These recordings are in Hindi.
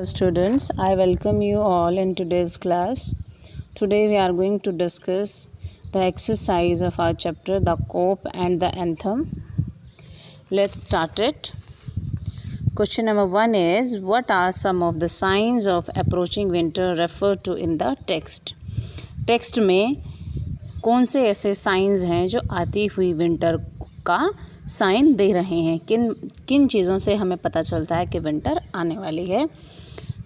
Students, I welcome you all in today's class. Today we are going to discuss the exercise of our chapter, the cope and the anthem. Let's start it. Question number 1 is, what are some of the signs of approaching winter referred to in the text? Text में कौन से ऐसे साइंस हैं जो आती हुई विंटर का साइन दे रहे हैं? किन चीज़ों से हमें पता चलता है कि विंटर आने वाली है?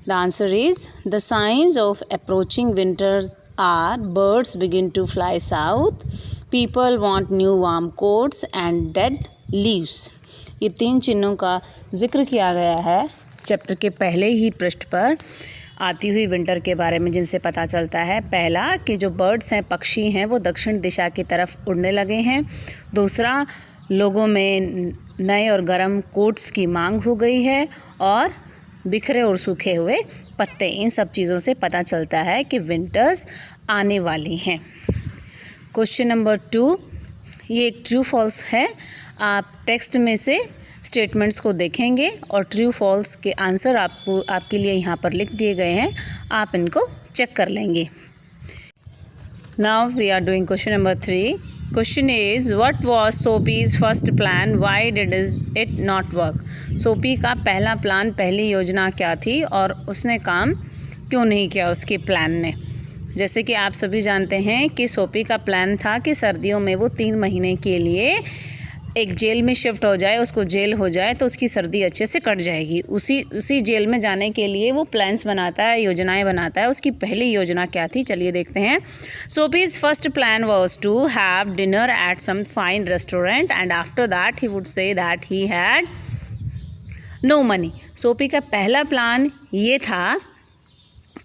The answer is the science of approaching winter are birds begin to fly south, people want new warm coats and dead leaves. ये 3 चिन्हों का जिक्र किया गया है चैप्टर के पहले ही पृष्ठ पर आती हुई विंटर के बारे में, जिनसे पता चलता है पहला कि जो बर्ड्स हैं, पक्षी हैं, वो दक्षिण दिशा की तरफ उड़ने लगे हैं. दूसरा, लोगों में नए और गर्म कोट्स की मांग हो गई है. और बिखरे और सूखे हुए पत्ते, इन सब चीज़ों से पता चलता है कि विंटर्स आने वाली हैं. क्वेश्चन नंबर 2, ये एक ट्रू फॉल्स है. आप टेक्स्ट में से स्टेटमेंट्स को देखेंगे और ट्रू फॉल्स के आंसर आपके लिए यहाँ पर लिख दिए गए हैं. आप इनको चेक कर लेंगे. Now we are doing question number 3. Question is, what was Soapy's first plan, why did it not work? Soapy का पहला प्लान, पहली योजना क्या थी और उसने काम क्यों नहीं किया उसके प्लान ने? जैसे कि आप सभी जानते हैं कि सोपी का प्लान था कि सर्दियों में वो 3 महीने के लिए एक जेल में शिफ्ट हो जाए, उसको जेल हो जाए तो उसकी सर्दी अच्छे से कट जाएगी. उसी जेल में जाने के लिए वो प्लान्स बनाता है, योजनाएं बनाता है. उसकी पहली योजना क्या थी, चलिए देखते हैं. Soapy's first plan was to have dinner at some fine restaurant and after that he would say that he had no money. Soapy का पहला प्लान ये था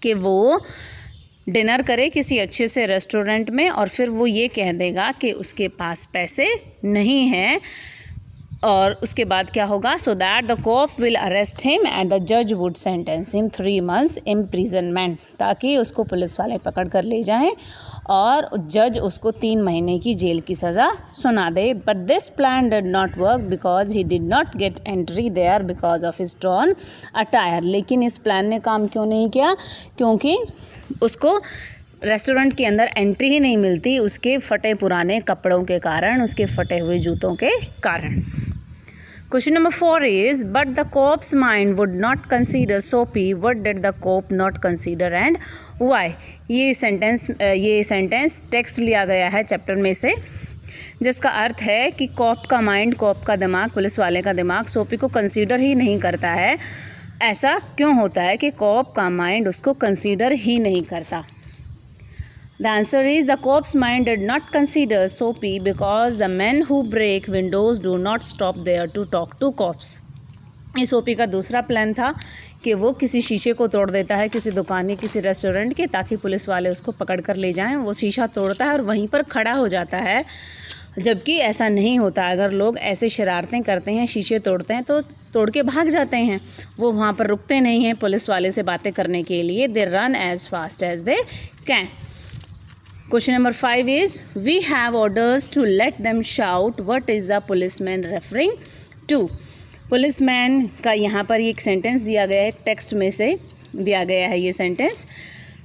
कि वो डिनर करे किसी अच्छे से रेस्टोरेंट में और फिर वो ये कह देगा कि उसके पास पैसे नहीं हैं. और उसके बाद क्या होगा? So that the cop will arrest him and the जज would sentence him 3 months imprisonment, ताकि उसको पुलिस वाले पकड़ कर ले जाएं और जज उसको 3 महीने की जेल की सज़ा सुना दे. But this plan did not work because he did not get entry there because of his torn attire. लेकिन इस प्लान ने काम क्यों नहीं किया? क्योंकि उसको रेस्टोरेंट के अंदर एंट्री ही नहीं मिलती, उसके फटे पुराने कपड़ों के कारण, उसके फटे हुए जूतों के कारण. Question number 4 is, but the cop's mind would not consider Soapy, what did the cop not consider and why? ये सेंटेंस टेक्स्ट लिया गया है चैप्टर में से, जिसका अर्थ है कि कोप का माइंड, कोप का दिमाग, पुलिस वाले का दिमाग सोपी को कंसीडर ही नहीं करता है. ऐसा क्यों होता है कि कोप का माइंड उसको कंसीडर ही नहीं करता? The answer is, the cop's mind did not consider Soapy because the man who break windows do not stop there to talk to cops. ये सोपी का दूसरा प्लान था कि वो किसी शीशे को तोड़ देता है, किसी दुकान, किसी रेस्टोरेंट के, ताकि पुलिस वाले उसको पकड़ कर ले जाएं. वो शीशा तोड़ता है और वहीं पर खड़ा हो जाता है, जबकि ऐसा नहीं होता. अगर लोग ऐसे शरारतें करते हैं, शीशे तोड़ते हैं, तो तोड़ के भाग जाते हैं. वो वहाँ पर रुकते नहीं हैं पुलिस वाले से बातें करने के लिए. They run as fast as they can. Question number 5 is, we have orders to let them shout, what is the policeman referring to? Policeman का यहाँ पर एक सेंटेंस दिया गया है, टेक्स्ट में से दिया गया है ये सेंटेंस,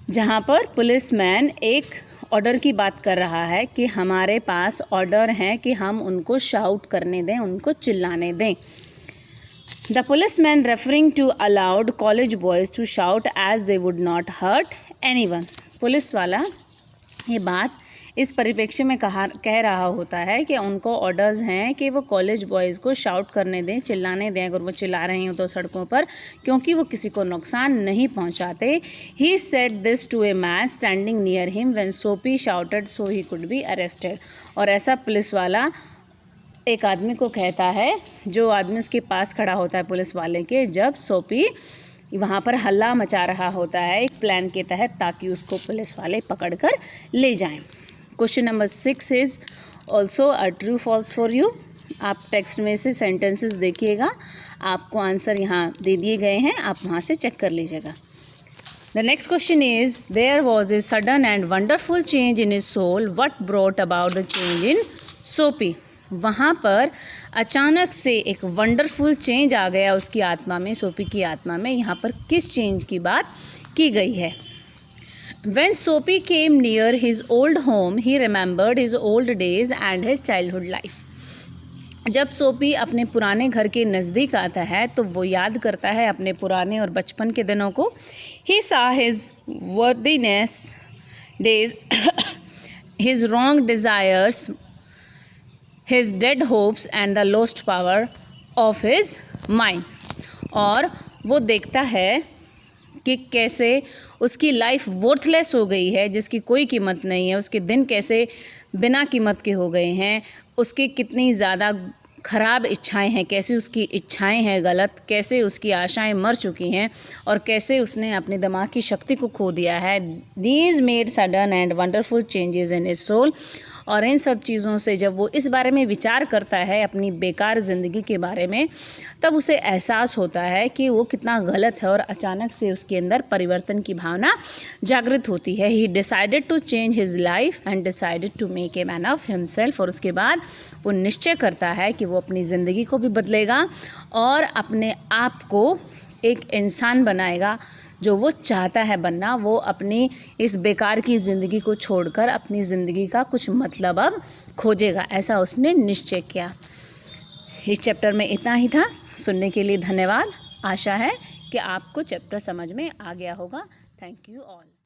जहाँ पर पुलिसमैन एक ऑर्डर की बात कर रहा है कि हमारे पास ऑर्डर हैं कि हम उनको शाउट करने दें, उनको चिल्लाने दें. The policeman referring to allowed college boys to shout as they would not hurt anyone. Police वाला ये बात इस परिप्रेक्ष्य में कह रहा होता है कि उनको ऑर्डर्स हैं कि वो कॉलेज बॉयज़ को शाउट करने दें, चिल्लाने दें अगर वो चिल्ला रहे हो तो सड़कों पर, क्योंकि वो किसी को नुकसान नहीं पहुंचाते. He said this to a man standing near him when Soapy shouted so he could be arrested. और ऐसा पुलिस वाला एक आदमी को कहता है, जो आदमी उसके पास खड़ा होता है पुलिस वाले के, जब सोपी वहाँ पर हल्ला मचा रहा होता है एक प्लान के तहत, ताकि उसको पुलिस वाले पकड़ कर ले जाएं. Question number 6 is also a true false for you. आप टेक्स्ट में से सेंटेंसेस देखिएगा, आपको आंसर यहाँ दे दिए गए हैं, आप वहाँ से चेक कर लीजिएगा. The next question is, there was a sudden and wonderful change in his soul, what brought about the change in Soapy? वहाँ पर अचानक से एक वंडरफुल चेंज आ गया उसकी आत्मा में, सोफी की आत्मा में। यहाँ पर किस चेंज की बात की गई है? When Sophie came near his old home, he remembered his old days and his childhood life. जब सोफी अपने पुराने घर के नज़दीक आता है तो वो याद करता है अपने पुराने और बचपन के दिनों को। He saw his worthiness days, his wrong desires, his dead hopes and the lost power of his mind. और वो देखता है कि कैसे उसकी लाइफ वर्थलेस हो गई है, जिसकी कोई कीमत नहीं है। उसके दिन कैसे बिना कीमत के हो गए हैं, उसकी कितनी ज़्यादा ख़राब इच्छाएं हैं, कैसे उसकी इच्छाएं हैं गलत, कैसे उसकी आशाएं मर चुकी हैं और कैसे उसने अपने दिमाग की शक्ति को खो दिया है। These made sudden and wonderful changes in his soul. और इन सब चीज़ों से जब वो इस बारे में विचार करता है अपनी बेकार ज़िंदगी के बारे में, तब उसे एहसास होता है कि वो कितना गलत है और अचानक से उसके अंदर परिवर्तन की भावना जागृत होती है। He decided to change his life and decided to make a man of himself. और उसके बाद वो निश्चय करता है कि वो अपनी ज़िंदगी को भी बदलेगा और अपने आप को एक इंसान बनाएगा जो वो चाहता है बनना। वो अपनी इस बेकार की ज़िंदगी को छोड़कर अपनी ज़िंदगी का कुछ मतलब अब खोजेगा, ऐसा उसने निश्चय किया। इस चैप्टर में इतना ही था। सुनने के लिए धन्यवाद। आशा है कि आपको चैप्टर समझ में आ गया होगा। Thank you all.